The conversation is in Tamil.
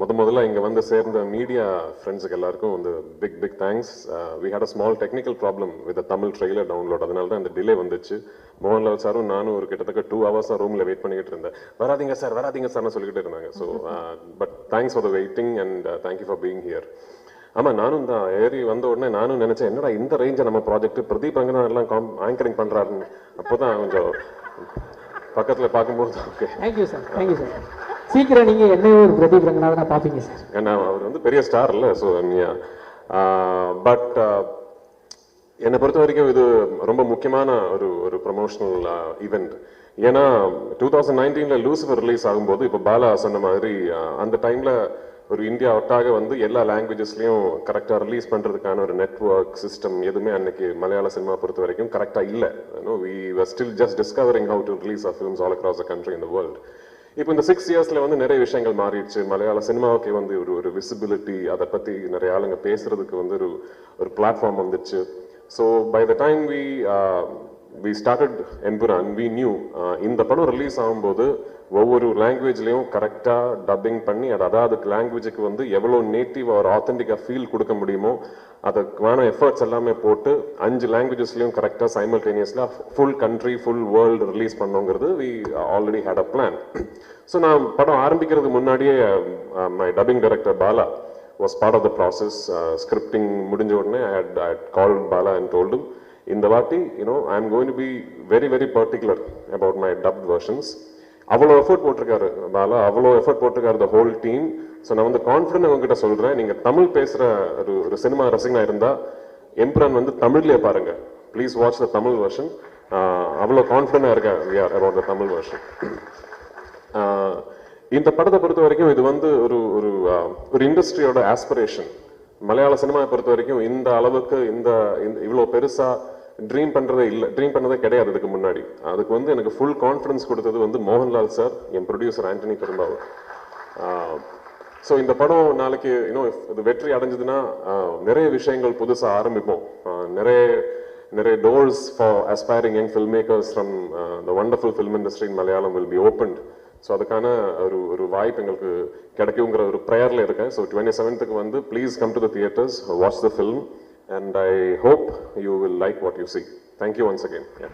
முதல்ல இங்கே வந்து சேர்ந்த மீடியா ஃப்ரெண்ட்ஸுக்கு எல்லாருக்கும் வந்து big thanks. We had a small technical problem with Tamil trailer download, அதனால தான் இந்த டிலே வந்துச்சு. மோகன்லால் சாரும் நானும் ஒரு கிட்டத்தட்ட 2 hours ரூமில் வெயிட் பண்ணிக்கிட்டு இருந்தேன். வராதிங்க சார்னு சொல்லிக்கிட்டு இருந்தாங்க. So but thanks for the waiting and thank you for being here. ஆமாம், நானும் தான் ஏறி வந்த உடனே நானும் நினச்சேன், என்னடா இந்த ரேஞ்சை நம்ம ப்ராஜெக்ட் பிரதீப் ரங்கநாதன் எல்லாம் ஆங்கரிங் பண்ணுறாருன்னு. அப்போ தான் கொஞ்சம் பக்கத்தில் பார்க்கும்போது ஓகே. Thank you sir. சீக்கிரம் நீங்கள் என்னையும் ஒரு பிரதீப் ரங்கநாதனை பார்ப்பீங்க சார். ஏன்னா அவர் வந்து பெரிய ஸ்டார் இல்லை. ஸோ பட் என்னை பொறுத்த வரைக்கும் இது ரொம்ப முக்கியமான ஒரு ப்ரமோஷனல் ஈவெண்ட். ஏன்னா 2019 லூசிஃபர் ரிலீஸ் ஆகும்போது இப்போ பாலா சொன்ன மாதிரி அந்த டைமில் ஒரு இந்தியா ஒட்டாக வந்து எல்லா லாங்குவேஜஸ்லையும் கரெக்டாக ரிலீஸ் பண்ணுறதுக்கான ஒரு நெட்ஒர்க் சிஸ்டம் எதுவுமே அன்னைக்கு மலையாள சினிமா பொறுத்த வரைக்கும் கரெக்டாக இல்லை. We were still just discovering how to release of films all across the country in the world. இப்போ இந்த 6 yearsல வந்து நிறைய விஷயங்கள் மாறிடுச்சு. மலையாள சினிமாவுக்கு வந்து ஒரு விசிபிலிட்டி, அதை பற்றி நிறைய ஆளுங்க பேசுறதுக்கு வந்து ஒரு பிளாட்ஃபார்ம் வந்துச்சு. So by the time we started Empuraan, we knew இந்த படம் ரிலீஸ் ஆகும்போது ஒவ்வொரு லாங்குவேஜ்லையும் கரெக்டாக டப்பிங் பண்ணி அதாவது லாங்குவேஜுக்கு வந்து எவ்வளோ நேட்டிவ் ஒரு ஆத்தென்டிக்காக ஃபீல் கொடுக்க முடியுமோ அதுக்கான எஃபர்ட்ஸ் எல்லாமே போட்டு 5 லாங்குவேஜஸ்லையும் கரெக்டாக சைமல்டேனியஸில் full country full world release பண்ணோங்கிறது we already had a plan. So நான் படம் ஆரம்பிக்கிறதுக்கு முன்னாடியே my dubbing director Bala was part of the process. Scripting முடிஞ்ச உடனே I had called Bala and told him, இந்த வாட்டி I'm going to be very very particular about my dubbed versions. அவ்வளோ எஃபர்ட் போட்டிருக்காரு பாலா, அவ்வளோ எஃபர்ட் போட்டிருக்காரு the whole team. ஸோ நான் வந்து கான்ஃபிடென்ட் உங்ககிட்ட சொல்கிறேன், நீங்கள் தமிழ் பேசுகிற ஒரு சினிமா ரசிகனாக இருந்தால் எம்புரான் வந்து தமிழ்லேயே பாருங்க. Please watch the Tamil version. அவ்வளோ கான்ஃபிடென்ட்டாக இருக்கேன் we are about the Tamil version. இந்த படத்தை பொறுத்த வரைக்கும் இது வந்து ஒரு இண்டஸ்ட்ரியோட ஆஸ்பிரேஷன். மலையாள சினிமாவை பொறுத்த வரைக்கும் இந்த அளவுக்கு இவ்வளோ பெருசா ட்ரீம் பண்ணதே கிடையாது இதுக்கு முன்னாடி. அதுக்கு வந்து எனக்கு ஃபுல் கான்ஃபிடன்ஸ் கொடுத்தது வந்து மோகன்லால் சார், என் ப்ரொடியூசர் ஆண்டனி பெரும்பாவூர். ஸோ இந்த படம் நாளைக்கு இது வெற்றி அடைஞ்சதுன்னா நிறைய விஷயங்கள் புதுசாக ஆரம்பிப்போம். நிறைய doors for aspiring young filmmakers from the wonderful film industry in Malayalam will be opened. So அதுக்கான ஒரு வாய்ப்பு எங்களுக்கு கிடைக்குங்கிற ஒரு ப்ரேயரில் இருக்கேன். ஸோ 27th வந்து please come to the theatres, watch the film, and I hope you will like what you see. Thank you once again. Yeah.